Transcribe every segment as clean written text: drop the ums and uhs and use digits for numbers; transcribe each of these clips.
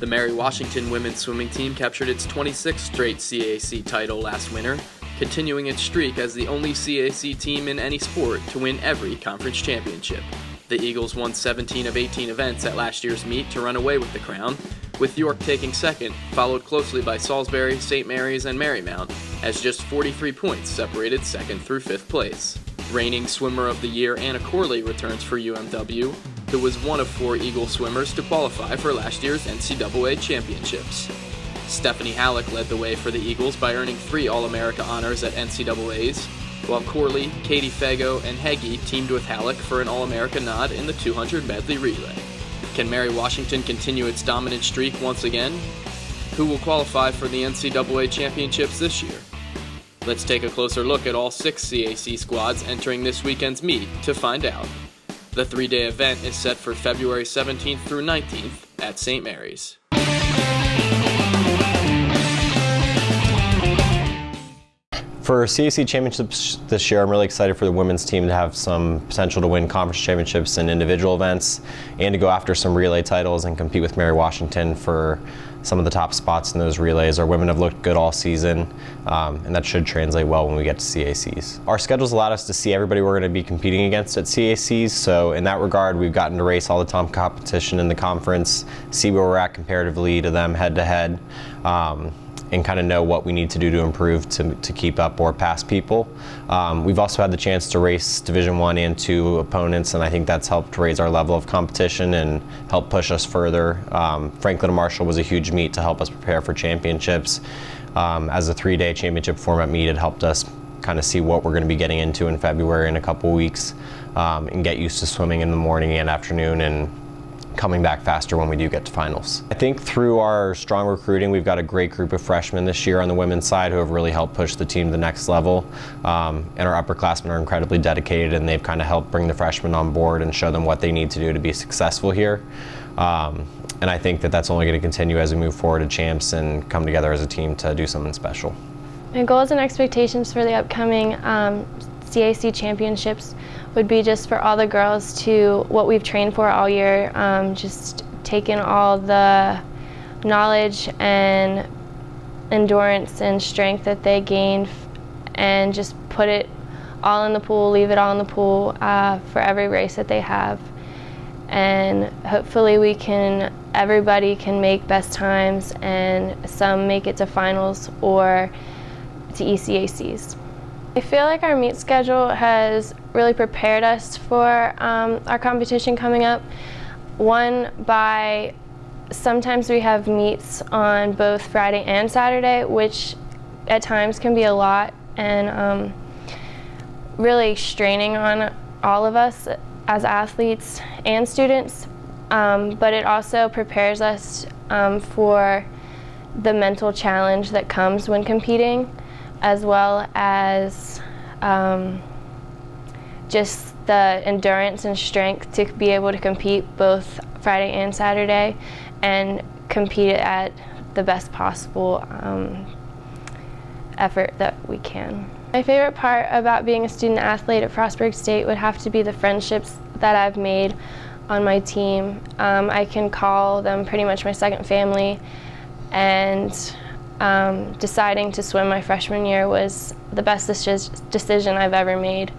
The Mary Washington women's swimming team captured its 26th straight CAC title last winter, continuing its streak as the only CAC team in any sport to win every conference championship. The Eagles won 17 of 18 events at last year's meet to run away with the crown, with York taking second, followed closely by Salisbury, St. Mary's, and Marymount, as just 43 points separated second through fifth place. Reigning Swimmer of the Year Anna Corley returns for UMW, who was one of 4 Eagle swimmers to qualify for last year's NCAA Championships. Stephanie Halleck led the way for the Eagles by earning 3 All-America honors at NCAAs, while Corley, Katie Fago, and Heggie teamed with Halleck for an All-America nod in the 200 medley relay. Can Mary Washington continue its dominant streak once again? Who will qualify for the NCAA Championships this year? Let's take a closer look at all 6 CAC squads entering this weekend's meet to find out. The 3-day event is set for February 17th through 19th at St. Mary's. For CAC Championships this year, I'm really excited for the women's team to have some potential to win conference championships in individual events and to go after some relay titles and compete with Mary Washington for some of the top spots in those relays. Our women have looked good all season, and that should translate well when we get to CACs. Our schedule's allowed us to see everybody we're going to be competing against at CACs, so in that regard, we've gotten to race all the top competition in the conference, see where we're at comparatively to them head-to-head, and kind of know what we need to do to improve to keep up or pass people. We've also had the chance to race Division I and II opponents, and I think that's helped raise our level of competition and help push us further. Franklin and Marshall was a huge meet to help us prepare for championships. As a 3-day championship format meet, it helped us kind of see what we're going to be getting into in February in a couple weeks, and get used to swimming in the morning and afternoon and coming back faster when we do get to finals. I think through our strong recruiting, we've got a great group of freshmen this year on the women's side who have really helped push the team to the next level. And our upperclassmen are incredibly dedicated, and they've kind of helped bring the freshmen on board and show them what they need to do to be successful here. And I think that that's only going to continue as we move forward to champs and come together as a team to do something special. My goals and expectations for the upcoming CAC Championships would be just for all the girls to what we've trained for all year, just taking all the knowledge and endurance and strength that they gained and just put it all in the pool, leave it all in the pool for every race that they have. And hopefully everybody can make best times, and some make it to finals or to ECACs. I feel like our meet schedule has really prepared us for our competition coming up. One, by sometimes we have meets on both Friday and Saturday, which at times can be a lot and really straining on all of us as athletes and students. But it also prepares us for the mental challenge that comes when competing, as well as just the endurance and strength to be able to compete both Friday and Saturday and compete at the best possible effort that we can. My favorite part about being a student athlete at Frostburg State would have to be the friendships that I've made on my team. I can call them pretty much my second family, and deciding to swim my freshman year was the best decision I've ever made.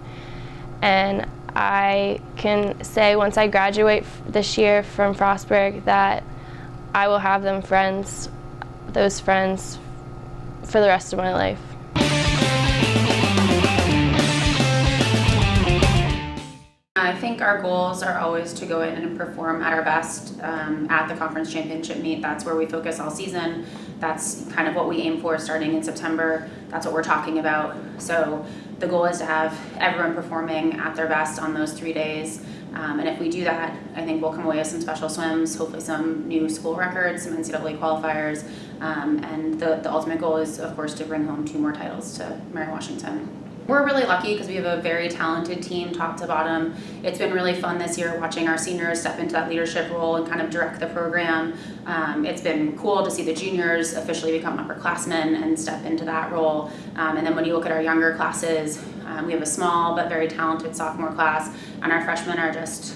And I can say once I graduate this year from Frostburg that I will have those friends for the rest of my life. I think our goals are always to go in and perform at our best at the conference championship meet. That's where we focus all season. That's kind of what we aim for starting in September. That's what we're talking about. So the goal is to have everyone performing at their best on those 3 days. And if we do that, I think we'll come away with some special swims, hopefully some new school records, some NCAA qualifiers. And the ultimate goal is, of course, to bring home 2 more titles to Mary Washington. We're really lucky because we have a very talented team top to bottom. It's been really fun this year watching our seniors step into that leadership role and kind of direct the program. It's been cool to see the juniors officially become upperclassmen and step into that role. And then when you look at our younger classes, We have a small but very talented sophomore class, and our freshmen are just,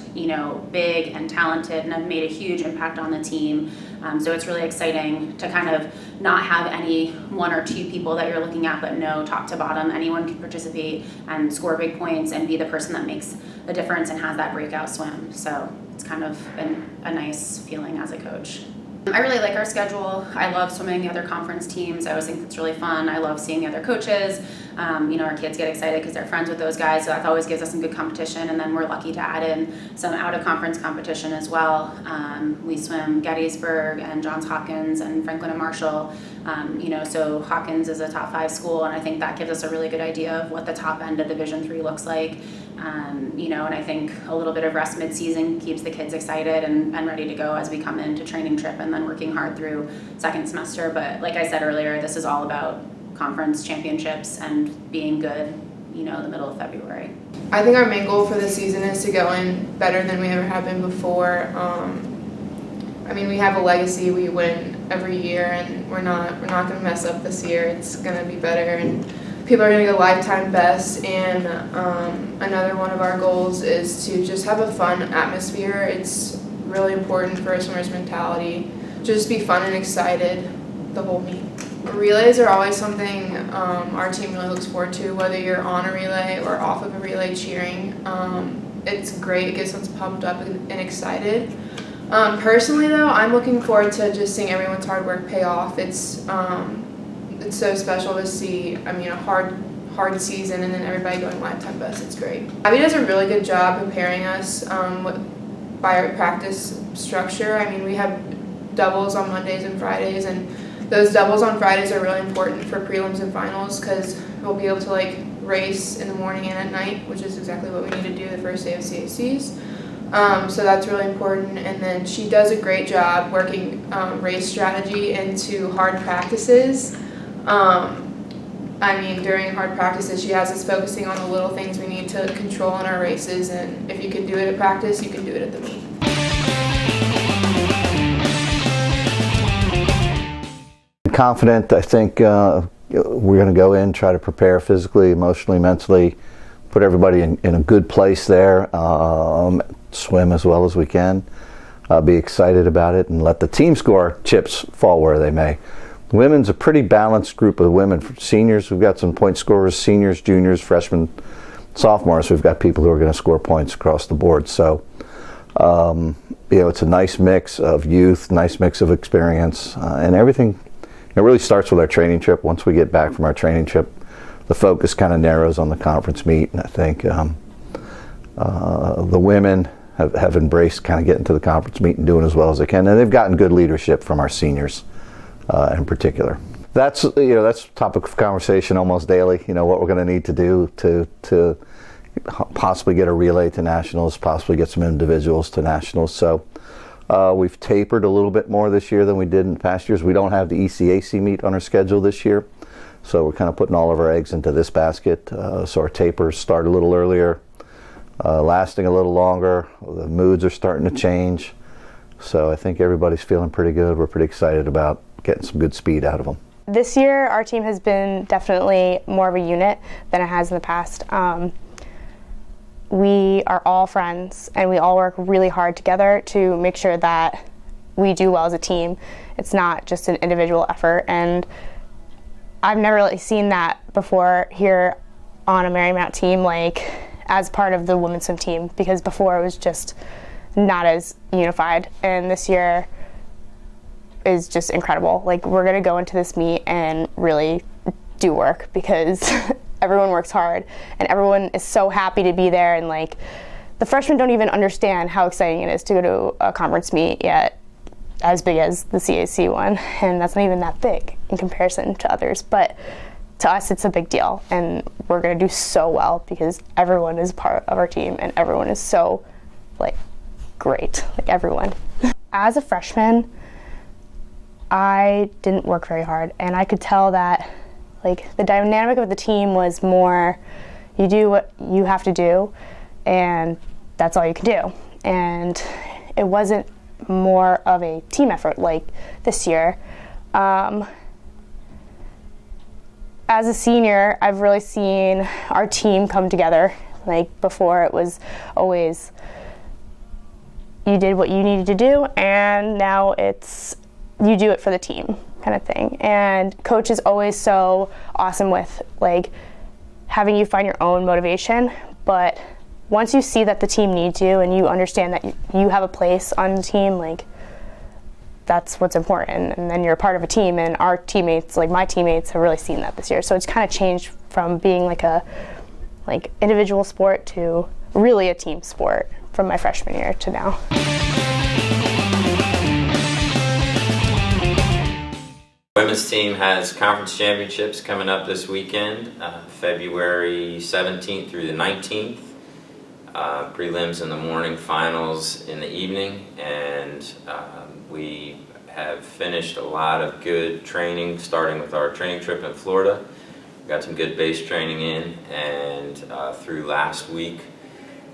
big and talented and have made a huge impact on the team. So it's really exciting to kind of not have any one or two people that you're looking at, but no, top to bottom, anyone can participate and score big points and be the person that makes a difference and has that breakout swim. So it's kind of been a nice feeling as a coach. I really like our schedule. I love swimming the other conference teams. I always think it's really fun. I love seeing the other coaches. Our kids get excited because they're friends with those guys, so that always gives us some good competition. And then we're lucky to add in some out-of-conference competition as well. We swim Gettysburg and Johns Hopkins and Franklin and Marshall. So Hopkins is a top 5 school, and I think that gives us a really good idea of what the top end of Division III looks like. And I think a little bit of rest mid-season keeps the kids excited and ready to go as we come into training trip and then working hard through second semester. But like I said earlier, this is all about conference championships and being good, the middle of February. I think our main goal for this season is to go in better than we ever have been before. We have a legacy. We win every year, and we're not going to mess up this year. It's going to be better, and people are going to get a lifetime best. And another one of our goals is to just have a fun atmosphere. It's really important for a swimmer's mentality. Just be fun and excited the whole meet. Relays are always something our team really looks forward to, whether you're on a relay or off of a relay cheering. It's great. It gets us pumped up and excited. Personally, though, I'm looking forward to just seeing everyone's hard work pay off. It's so special to see, a hard season and then everybody going lifetime best. It's great. Abby does a really good job preparing us by our practice structure. We have doubles on Mondays and Fridays, and those doubles on Fridays are really important for prelims and finals because we'll be able to race in the morning and at night, which is exactly what we need to do the first day of CACs. So that's really important. And then she does a great job working race strategy into hard practices. During hard practices, she has us focusing on the little things we need to control in our races, and if you can do it at practice, you can do it at the meet. Confident. I think we're going to go in, try to prepare physically, emotionally, mentally, put everybody in a good place there, swim as well as we can, be excited about it, and let the team score chips fall where they may. Women's a pretty balanced group of women. For seniors, we've got some point scorers, seniors, juniors, freshmen, sophomores. We've got people who are going to score points across the board. So, it's a nice mix of youth, nice mix of experience, and everything. It really starts with our training trip. Once we get back from our training trip, the focus kind of narrows on the conference meet, and I think the women have embraced kind of getting to the conference meet and doing as well as they can, and they've gotten good leadership from our seniors in particular. That's topic of conversation almost daily. What we're going to need to do to possibly get a relay to nationals, possibly get some individuals to nationals. So. We've tapered a little bit more this year than we did in past years. We don't have the ECAC meet on our schedule this year, so we're kind of putting all of our eggs into this basket. So our tapers start a little earlier, lasting a little longer. The moods are starting to change. So I think everybody's feeling pretty good. We're pretty excited about getting some good speed out of them. This year, our team has been definitely more of a unit than it has in the past. We are all friends, and we all work really hard together to make sure that we do well as a team. It's not just an individual effort, and I've never really seen that before here on a Marymount team, as part of the women's swim team, because before it was just not as unified, and this year is just incredible. We're going to go into this meet and really do work because everyone works hard, and everyone is so happy to be there, and the freshmen don't even understand how exciting it is to go to a conference meet yet, as big as the CAC one, and that's not even that big in comparison to others, but to us it's a big deal, and we're going to do so well because everyone is part of our team, and everyone is so great, everyone. As a freshman, I didn't work very hard, and I could tell that the dynamic of the team was more, you do what you have to do, and that's all you can do. And it wasn't more of a team effort like this year. as a senior, I've really seen our team come together. Like before, it was always you did what you needed to do, and now it's you do it for the team kind of thing. And coach is always so awesome with like having you find your own motivation, but once you see that the team needs you and you understand that you have a place on the team, like that's what's important, and then you're a part of a team, and our teammates, like my teammates, have really seen that this year. So it's kind of changed from being like a individual sport to really a team sport from my freshman year to now. Women's team has conference championships coming up this weekend, February 17th through the 19th. Prelims in the morning, finals in the evening, and we have finished a lot of good training, starting with our training trip in Florida. We got some good base training in, and through last week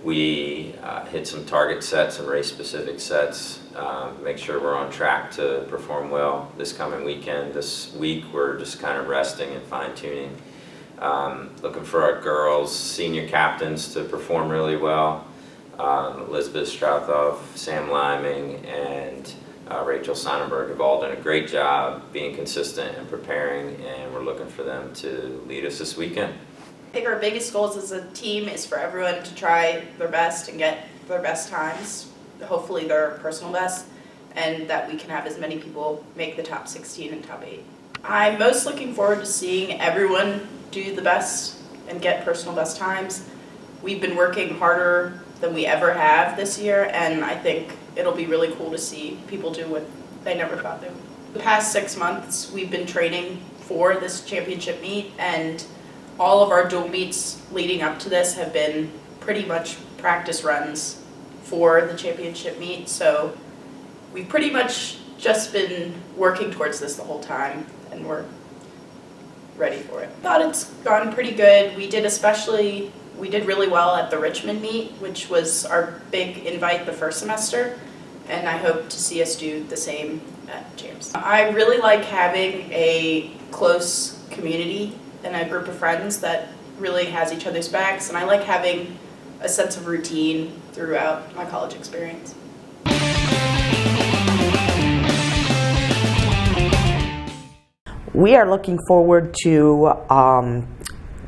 we hit some target sets, some race-specific sets, make sure we're on track to perform well this coming weekend. This week we're just kind of resting and fine-tuning. Looking for our girls, senior captains, to perform really well. Elizabeth Strouthov, Sam Liming, and Rachel Sonnenberg have all done a great job being consistent and preparing, and we're looking for them to lead us this weekend. I think our biggest goals as a team is for everyone to try their best and get their best times, hopefully their personal best, and that we can have as many people make the top 16 and top 8. I'm most looking forward to seeing everyone do the best and get personal best times. We've been working harder than we ever have this year, and I think it'll be really cool to see people do what they never thought they would. The past 6 months we've been training for this championship meet, and all of our dual meets leading up to this have been pretty much practice runs for the championship meet, so we've pretty much just been working towards this the whole time, and we're ready for it. Thought it's gone pretty good. We did really well at the Richmond meet, which was our big invite the first semester, and I hope to see us do the same at Champs. I really like having a close community and a group of friends that really has each other's backs, and I like having a sense of routine throughout my college experience. We are looking forward to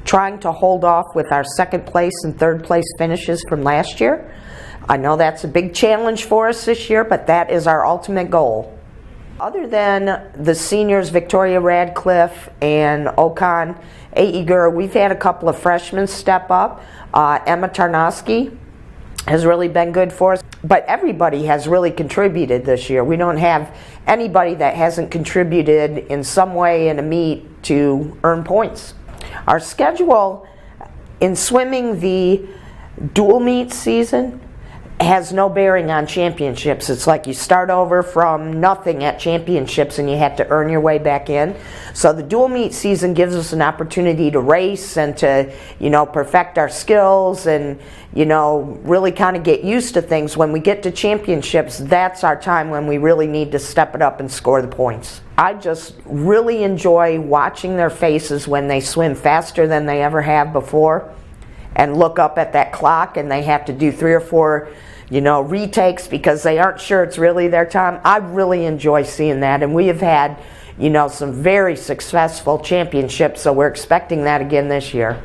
trying to hold off with our second place and third place finishes from last year. I know that's a big challenge for us this year, but that is our ultimate goal. Other than the seniors, Victoria Radcliffe and Okan Aiger, we've had a couple of freshmen step up. Emma Tarnowski has really been good for us, but everybody has really contributed this year. We don't have anybody that hasn't contributed in some way in a meet to earn points. Our schedule in swimming, the dual meet season has no bearing on championships. It's like you start over from nothing at championships and you have to earn your way back in. So the dual meet season gives us an opportunity to race and to, perfect our skills and, really kind of get used to things. When we get to championships, that's our time when we really need to step it up and score the points. I just really enjoy watching their faces when they swim faster than they ever have before and look up at that clock and they have to do 3 or 4 retakes because they aren't sure it's really their time. I really enjoy seeing that, and we have had some very successful championships, so we're expecting that again this year.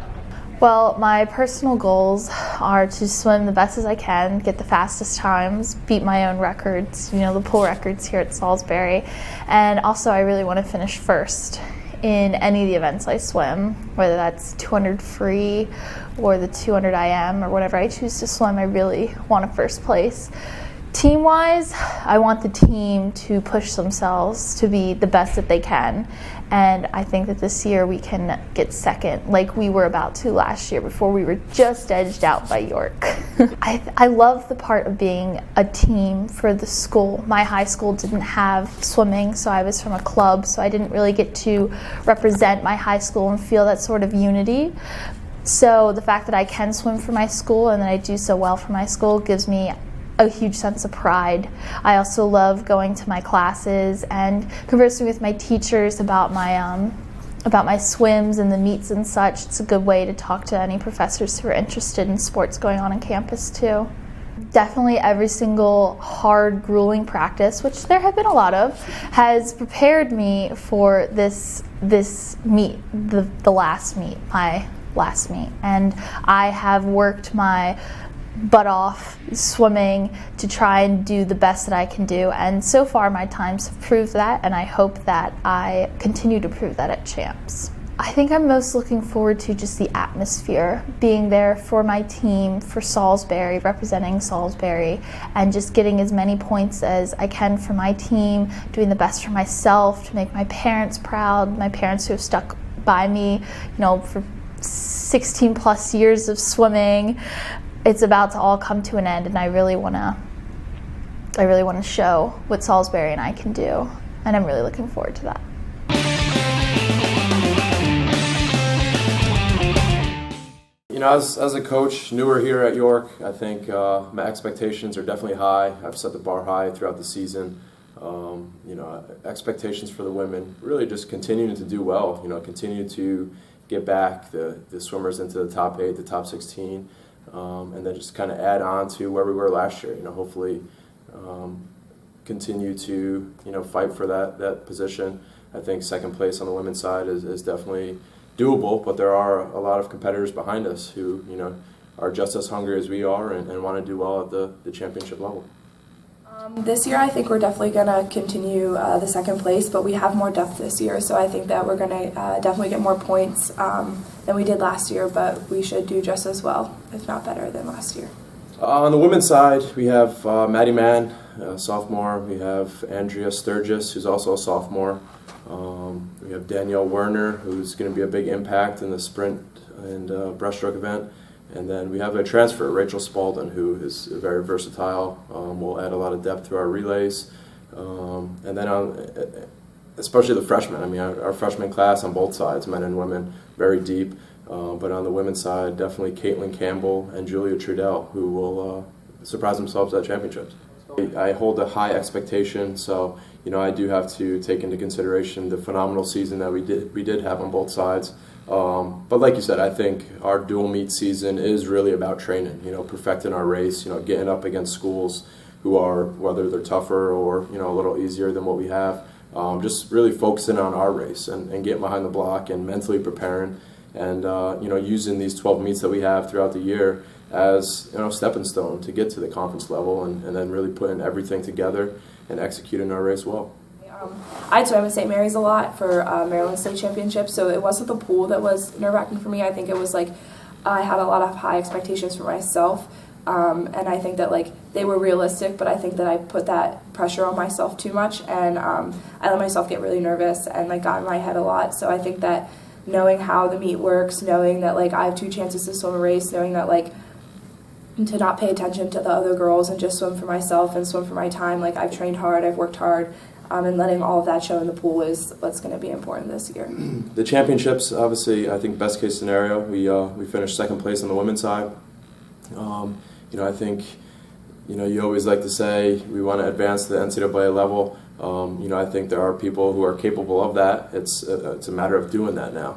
Well, my personal goals are to swim the best as I can, get the fastest times, beat my own records, the pool records here at Salisbury, and also I really want to finish first in any of the events I swim, whether that's 200 free or the 200 IM or whatever I choose to swim. I really want a first place. Team-wise, I want the team to push themselves to be the best that they can, and I think that this year we can get second like we were about to last year before we were just edged out by York. I love the part of being a team for the school. My high school didn't have swimming, so I was from a club, so I didn't really get to represent my high school and feel that sort of unity. So the fact that I can swim for my school and that I do so well for my school gives me a huge sense of pride. I also love going to my classes and conversing with my teachers about my about my swims and the meets and such. It's a good way to talk to any professors who are interested in sports going on campus too. Definitely every single hard, grueling practice, which there have been a lot of, has prepared me for this meet, the last meet, my last meet. And I have worked my butt off swimming to try and do the best that I can do, and so far my times have proved that, and I hope that I continue to prove that at Champs. I think I'm most looking forward to just the atmosphere, being there for my team, for Salisbury, representing Salisbury, and just getting as many points as I can for my team, doing the best for myself, to make my parents proud, my parents who have stuck by me, for 16 plus years of swimming. It's about to all come to an end, and I really want to show what Salisbury and I can do, and I'm really looking forward to that. As a coach, newer here at York, I think my expectations are definitely high. I've set the bar high throughout the season. Expectations for the women, really just continuing to do well. Continue to get back the swimmers into the top 8, the top 16. And then just kind of add on to where we were last year. Hopefully continue to fight for that position. I think second place on the women's side is definitely doable, but there are a lot of competitors behind us who are just as hungry as we are and want to do well at the championship level. This year I think we're definitely going to continue the second place, but we have more depth this year, so I think that we're going to definitely get more points than we did last year, but we should do just as well, if not better, than last year. On the women's side, we have Maddie Mann, sophomore. We have Andrea Sturgis, who's also a sophomore. We have Danielle Werner, who's going to be a big impact in the sprint and breaststroke event. And then we have a transfer, Rachel Spalding, who is very versatile. Will add a lot of depth to our relays. And then especially the freshmen. Our freshman class on both sides, men and women, very deep. But on the women's side, definitely Caitlin Campbell and Julia Trudell, who will surprise themselves at championships. I hold a high expectation, so I do have to take into consideration the phenomenal season that we did have on both sides. But like you said, I think our dual meet season is really about training, perfecting our race, getting up against schools who are, whether they're tougher or, a little easier than what we have, just really focusing on our race and getting behind the block and mentally preparing and, using these 12 meets that we have throughout the year as, stepping stone to get to the conference level and then really putting everything together and executing our race well. I swam at St. Mary's a lot for Maryland State Championship, so it wasn't the pool that was nerve-wracking for me. I think it was I had a lot of high expectations for myself, and I think that they were realistic, but I think that I put that pressure on myself too much, and I let myself get really nervous and got in my head a lot. So I think that knowing how the meet works, knowing that I have 2 chances to swim a race, knowing that to not pay attention to the other girls and just swim for myself and swim for my time. I've trained hard, I've worked hard, and letting all of that show in the pool is what's going to be important this year. The championships, obviously, I think best case scenario, we finished second place on the women's side. I think, you always like to say we want to advance to the NCAA level. I think there are people who are capable of that. It's a matter of doing that now.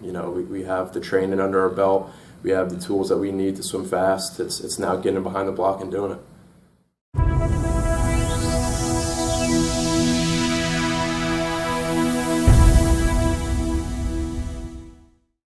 We have the training under our belt. We have the tools that we need to swim fast. It's now getting behind the block and doing it.